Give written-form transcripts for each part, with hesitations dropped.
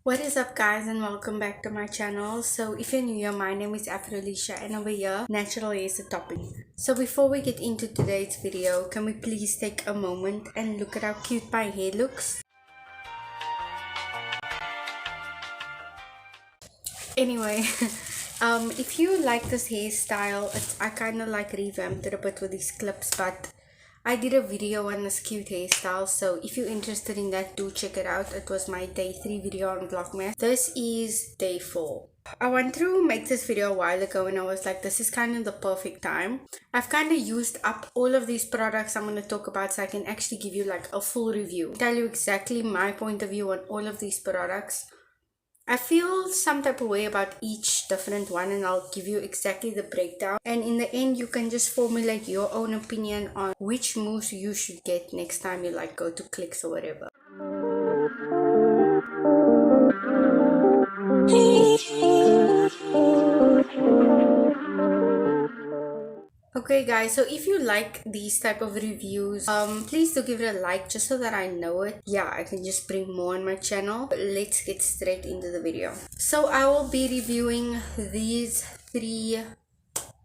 What is up guys and welcome back to my channel. So if you're new here, my name is Afrolisha and over here natural hair is the topic. So before we get into today's video, can we please take a moment and look at how cute my hair looks? Anyway, if you like this hairstyle, I kind of like revamped it a bit with these clips, but I did a video on this cute hairstyle, so if you're interested in that, do check it out. It was my day 3 video on Vlogmas. This is day 4. I wanted to make this video a while ago and I was like, this is kind of the perfect time. I've kind of used up all of these products I'm going to talk about, so I can actually give you like a full review. Tell you exactly my point of view on all of these products. I feel some type of way about each different one and I'll give you exactly the breakdown, and in the end you can just formulate your own opinion on which mousse you should get next time you like go to Clicks or whatever. Okay guys, so if you like these type of reviews, please do give it a like just so that I know it. Yeah, I can just bring more on my channel. But let's get straight into the video. So I will be reviewing these 3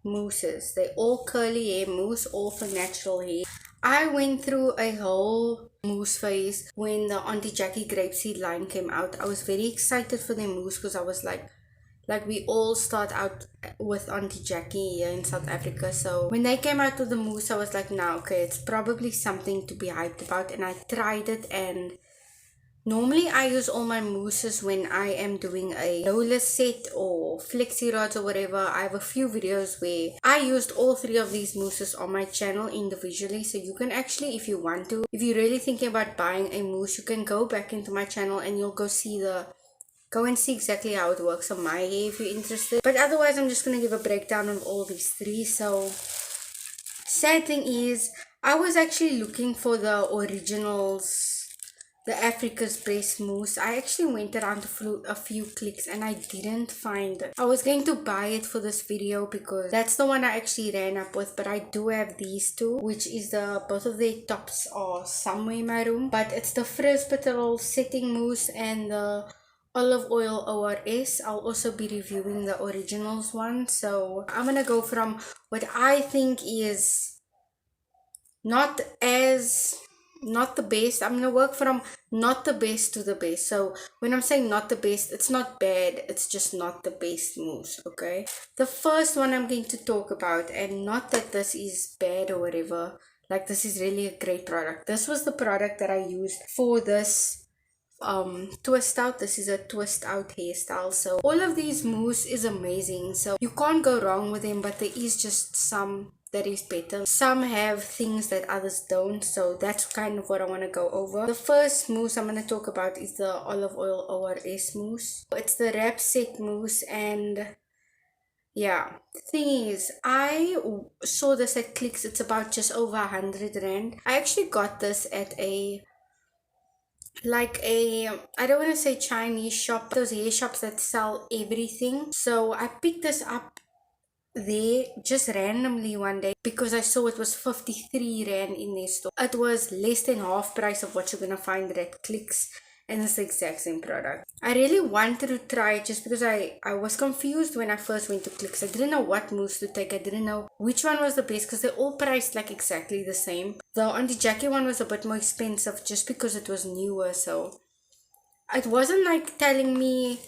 mousses. They're all curly hair mousse, all for natural hair. I went through a whole mousse phase when the Auntie Jackie grapeseed line came out. I was very excited for the mousse because I was like we all start out with Auntie Jackie here in South Africa. So when they came out with the mousse, I was like, nah, okay, it's probably something to be hyped about. And I tried it, and normally I use all my mousses when I am doing a roller set or flexi rods or whatever. I have a few videos where I used all 3 of these mousses on my channel individually. So you can actually, if you want to, if you're really thinking about buying a mousse, you can go back into my channel and you'll go and see exactly how it works on my hair if you're interested. But otherwise, I'm just going to give a breakdown of all these 3. So, sad thing is, I was actually looking for the originals, the Africa's Best Mousse. I actually went around a few clicks and I didn't find it. I was going to buy it for this video because that's the one I actually ran up with, but I do have these 2, which is both of their tops are somewhere in my room. But it's the Frizz Petrol Setting Mousse and the Olive Oil ORS. I'll also be reviewing the originals one. So I'm gonna go from what I think is not the best. I'm gonna work from not the best to the best. So when I'm saying not the best, it's not bad, it's just not the best mousse. Okay, the first one I'm going to talk about, and not that this is bad or whatever, like this is really a great product. This was the product that I used for this twist out. This is a twist out hairstyle. So all of these mousse is amazing, so you can't go wrong with them, but there is just some that is better. Some have things that others don't, so that's kind of what I want to go over. The first mousse I'm going to talk about is the Olive Oil ORS mousse. It's the wrap set mousse, and yeah, the thing is, I saw this at Clicks. It's about just over 100 rand. I actually got this at I don't want to say Chinese shop, those hair shops that sell everything. So I picked this up there just randomly one day because I saw it was 53 rand in their store. It was less than half price of what you're gonna find at Clicks, and it's the exact same product. I really wanted to try it just because I was confused when I first went to Clicks. I didn't know what mousse to take. I didn't know which one was the best because they're all priced like exactly the same. The Auntie Jackie one was a bit more expensive just because it was newer, so it wasn't like telling me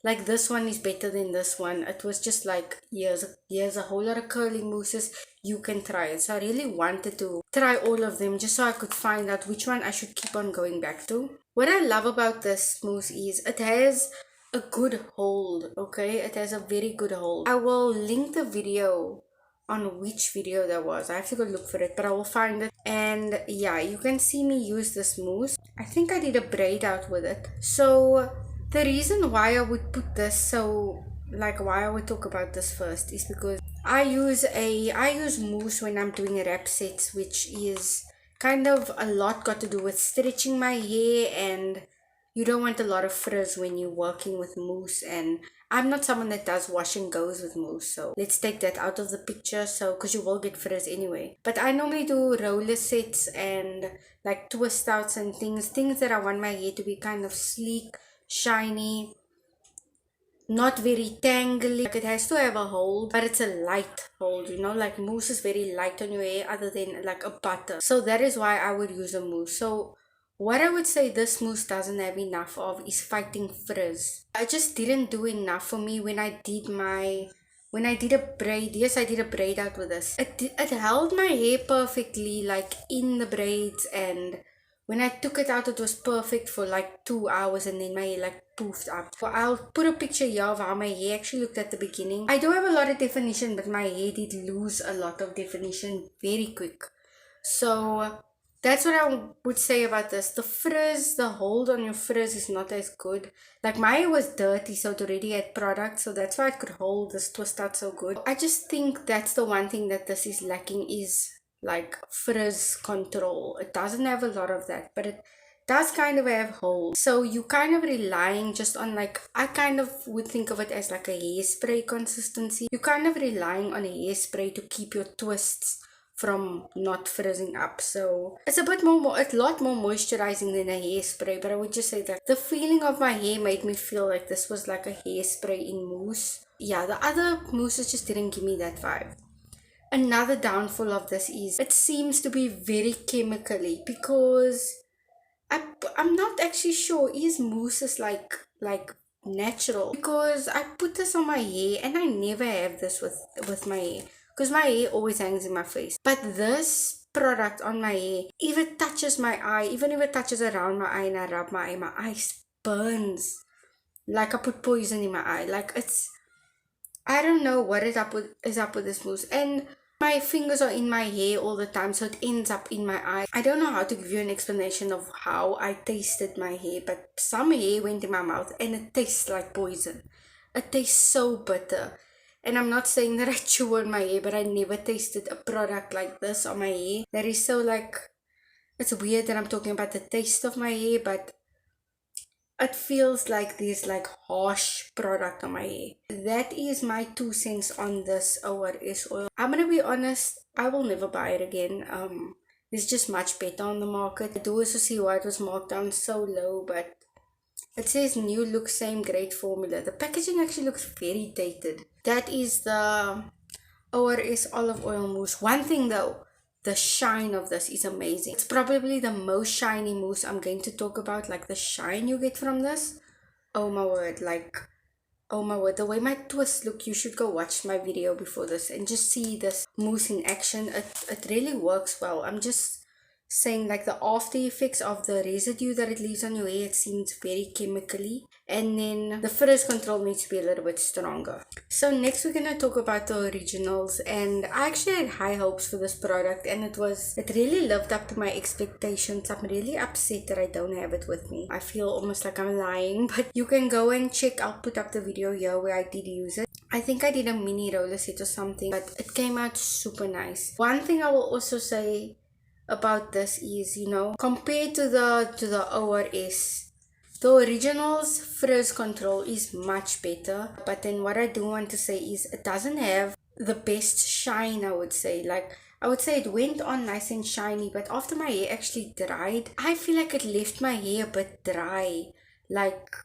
like this one is better than this one. It was just like here's a whole lot of curly mousses, you can try it. So I really wanted to try all of them just so I could find out which one I should keep on going back to. What I love about this mousse is it has a good hold. Okay, it has a very good hold. I will link the video on which video that was. I have to go look for it, but I will find it. And yeah, you can see me use this mousse. I think I did a braid out with it. So the reason why I would put this, so like why I would talk about this first, is because I use mousse when I'm doing wrap sets, which is kind of a lot got to do with stretching my hair, and you don't want a lot of frizz when you're working with mousse, and I'm not someone that does wash and goes with mousse, so let's take that out of the picture. So because you will get frizz anyway, but I normally do roller sets and like twist outs and things that I want my hair to be kind of sleek, shiny, not very tangly. Like it has to have a hold, but it's a light hold, you know, like mousse is very light on your hair other than like a butter. So that is why I would use a mousse. So what I would say this mousse doesn't have enough of is fighting frizz. I just didn't do enough for me when I did a braid. Yes, I did a braid out with this. It held my hair perfectly, like in the braids, and when I took it out, it was perfect for like 2 hours, and then my hair like poofed up. So I'll put a picture here of how my hair actually looked at the beginning. I do have a lot of definition, but my hair did lose a lot of definition very quick. So that's what I would say about this. The frizz, the hold on your frizz is not as good. Like my hair was dirty, so it already had product, so that's why it could hold this twist out so good. I just think that's the one thing that this is lacking is like frizz control. It doesn't have a lot of that, but it does kind of have hold. So you kind of relying just on, like, I kind of would think of it as like a hairspray consistency. You're kind of relying on a hairspray to keep your twists from not frizzing up. So it's a lot more moisturizing than a hairspray, but I would just say that the feeling of my hair made me feel like this was like a hairspray in mousse. Yeah, the other mousses just didn't give me that vibe. Another downfall of this is it seems to be very chemically, because I'm not actually sure is mousse is like natural, because I put this on my hair and I never have this with my hair because my hair always hangs in my face. But this product on my hair, if it touches my eye, even if it touches around my eye and I rub my eye burns like I put poison in my eye. Like it's, I don't know what is up with this mousse. And my fingers are in my hair all the time, so it ends up in my eye. I don't know how to give you an explanation of how I tasted my hair, but some hair went in my mouth and it tastes like poison. It tastes so bitter. And I'm not saying that I chew on my hair, but I never tasted a product like this on my hair. That is so like, it's weird that I'm talking about the taste of my hair, but it feels like this like harsh product on my hair. That is my 2 cents on this ORS oil. I'm gonna be honest, I will never buy it again. It's just much better on the market. I do also see why it was marked down so low, but it says new look, same great formula. The packaging actually looks very dated. That is the ORS olive oil mousse. One thing though, the shine of this is amazing. It's probably the most shiny mousse I'm going to talk about. Like the shine you get from this, oh my word, like, oh my word, the way my twists look, you should go watch my video before this and just see this mousse in action. It really works well. I'm just saying, like, the after effects of the residue that it leaves on your hair, it seems very chemically, and then the frizz control needs to be a little bit stronger. So next we're gonna talk about the originals, and I actually had high hopes for this product, and it really lived up to my expectations. I'm really upset that I don't have it with me. I feel almost like I'm lying, but you can go and check. I'll put up the video here where I did use it. I think I did a mini roller set or something, but it came out super nice. One thing I will also say about this is, you know, compared to the ORS, the original's frizz control is much better. But then what I do want to say is it doesn't have the best shine. I would say, like, I would say it went on nice and shiny, but after my hair actually dried, I feel like it left my hair a bit dry. Like,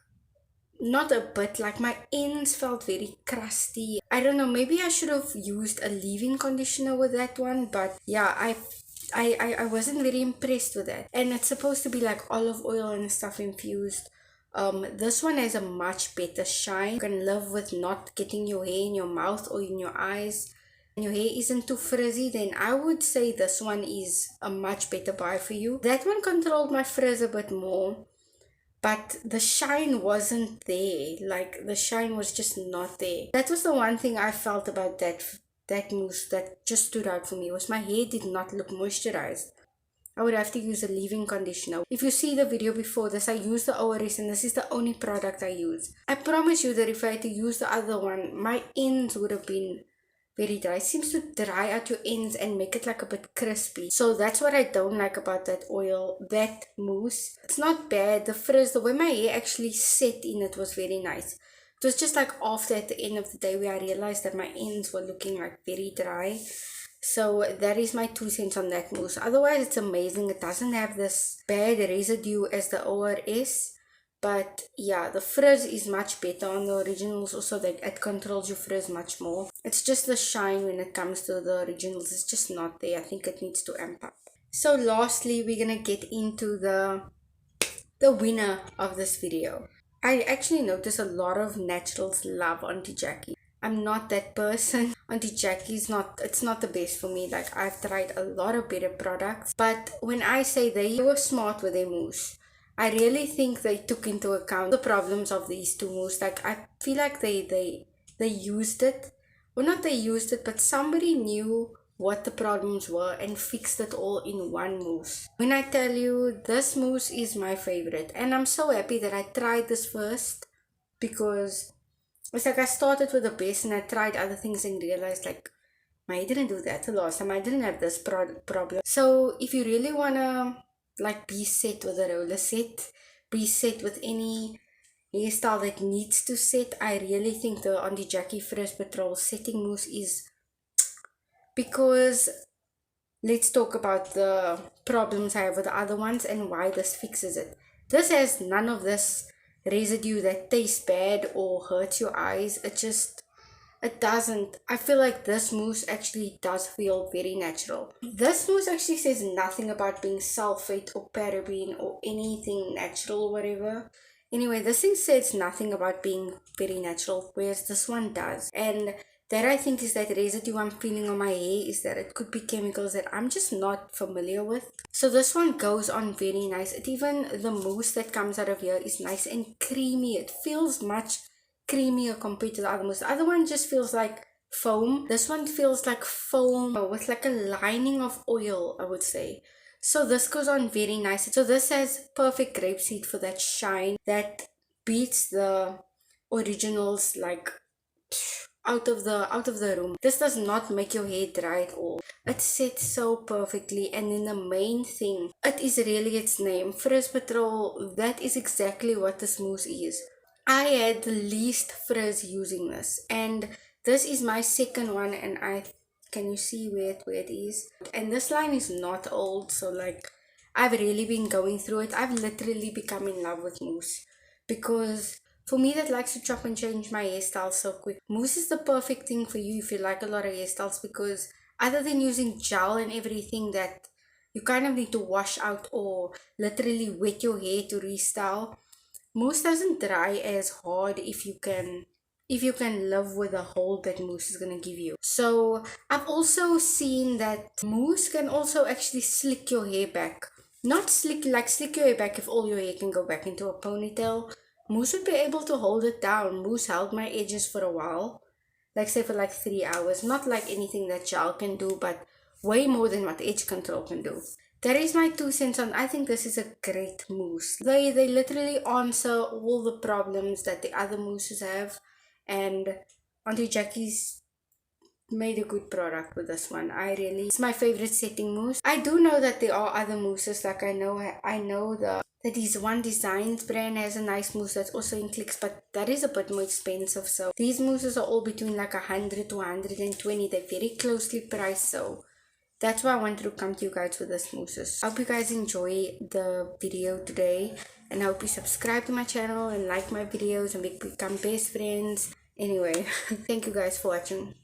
not a bit, like my ends felt very crusty. I don't know, maybe I should have used a leave-in conditioner with that one, but yeah, I wasn't very impressed with that. And it's supposed to be like olive oil and stuff infused. This one has a much better shine. You can live with not getting your hair in your mouth or in your eyes, and your hair isn't too frizzy, then I would say this one is a much better buy for you. That one controlled my frizz a bit more, but the shine wasn't there. Like, the shine was just not there. That was the one thing I felt about that mousse that just stood out for me, was my hair did not look moisturized. I would have to use a leave-in conditioner. If you see the video before this, I used the ORS, and this is the only product I use. I promise you that if I had to use the other one, my ends would have been very dry. It seems to dry out your ends and make it like a bit crispy. So that's what I don't like about that oil, that mousse. It's not bad. The frizz, the way my hair actually set in it was very nice. It was just like after, at the end of the day, where I realized that my ends were looking like very dry. So that is my 2 cents on that mousse. Otherwise, it's amazing. It doesn't have this bad residue as the ORS, But yeah, the frizz is much better on the originals. Also, like it controls your frizz much more. It's just the shine when it comes to the originals. It's just not there. I think it needs to amp up. So lastly, we're gonna get into the winner of this video. I actually notice a lot of naturals love Auntie Jackie. I'm not that person. Auntie Jackie's not, it's not the best for me. Like I've tried a lot of better products. But when I say they were smart with their mousse, I really think they took into account the problems of these two mousse. Like I feel like they used it. Well, not they used it, but somebody knew what the problems were and fixed it all in one mousse. When I tell you this mousse is my favorite, and I'm so happy that I tried this first, because it's like I started with the best and I tried other things and realized like I didn't do that the last time. I didn't have this problem. So if you really wanna like be set with a roller set, be set with any hairstyle that needs to set, I really think the Auntie Jackie Frizz Patrol setting mousse is, because let's talk about the problems I have with the other ones and why this fixes it. This has none of this residue that tastes bad or hurts your eyes. It doesn't. I feel like this mousse actually does feel very natural. This mousse actually says nothing about being sulfate or paraben or anything natural, whatever. Anyway, this thing says nothing about being very natural, whereas this one does. And that I think is that residue I'm feeling on my hair is that it could be chemicals that I'm just not familiar with. So this one goes on very nice. It even, the mousse that comes out of here is nice and creamy. It feels much creamier compared to the other mousse. The other one just feels like foam. This one feels like foam with like a lining of oil, I would say. So this goes on very nice. So this has perfect grapeseed for that shine that beats the originals like out of the room. This does not make your hair dry at all. It sets so perfectly, and then the main thing, it is really its name, Frizz Patrol. That is exactly what this mousse is. I had the least frizz using this, and this is my second one, and can you see where it is? And this line is not old, so like I've really been going through it. I've literally become in love with mousse, because for me that likes to chop and change my hairstyle so quick, mousse is the perfect thing for you if you like a lot of hairstyles, because other than using gel and everything that you kind of need to wash out or literally wet your hair to restyle, mousse doesn't dry as hard if you can live with the hold that mousse is gonna give you. So I've also seen that mousse can also actually slick your hair back. Not slick your hair back if all your hair can go back into a ponytail. Mousse would be able to hold it down. Mousse held my edges for a while, like say for like 3 hours. Not like anything that gel can do, but way more than what edge control can do. That is my 2 cents on. I think this is a great mousse. They literally answer all the problems that the other mousses have, and Auntie Jackie's made a good product with this one. It's my favorite setting mousse. I do know that there are other mousses, like I know that is one Designs brand has a nice mousse that's also in clicks, but that is a bit more expensive. So these mousses are all between like 100 to 120. They're very closely priced, so that's why I wanted to come to you guys with this mousses. I hope you guys enjoy the video today, and I hope you subscribe to my channel and like my videos and become best friends. Anyway, thank you guys for watching.